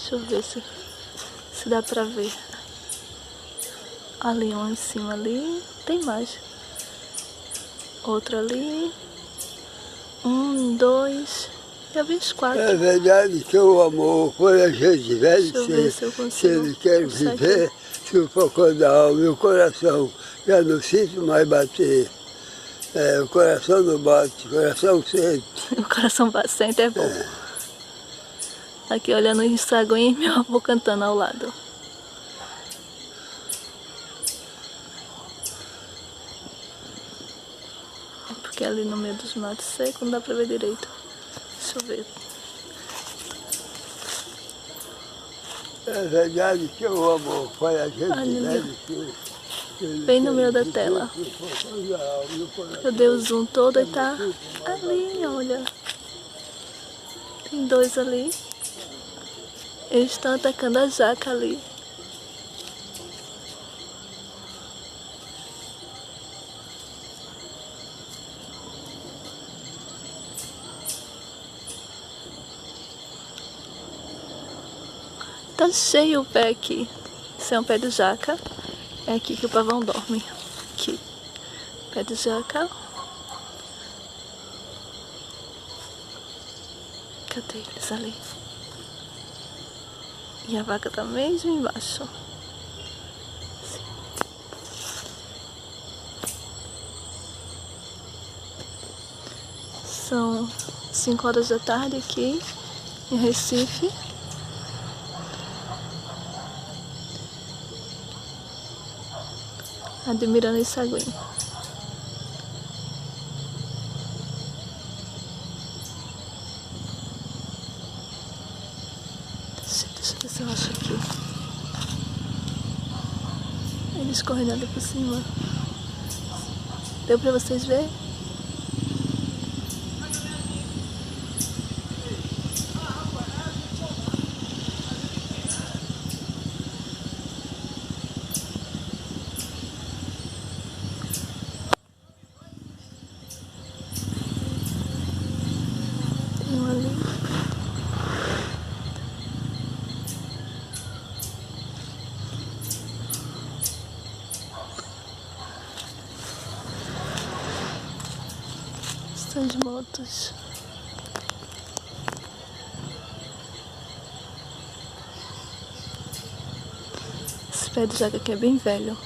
Deixa eu ver se dá pra ver. Ali, um em cima ali. Tem mais. Outro ali. 1, 2. Já vi os 4. É verdade que o amor, quando a gente velho, se ele quer viver, se o foco da alma e o coração já não sente mais bater. O coração não bate, o coração sente. O coração sente é bom. Aqui olhando o Instagram e meu avô cantando ao lado. Porque ali no meio dos matos secos não dá pra ver direito. Deixa eu ver. É verdade que o amor faz a gente velho. Bem no meio da tela. Eu dei o zoom todo e tá ali, olha. Tem 2 ali. Eles estão atacando a jaca ali. Tá cheio o pé aqui. Esse é um pé de jaca. É aqui que o pavão dorme. Aqui. Pé de jaca. Cadê eles ali? E a vaca tá mesmo embaixo. Assim. São 5 horas da tarde aqui em Recife. Admirando esse aguinho. Deixa eu ver se eu acho aqui. Eles correndo ali por cima. Deu pra vocês verem? Tem um ali. São de motos. Esse pé de jaca aqui é bem velho.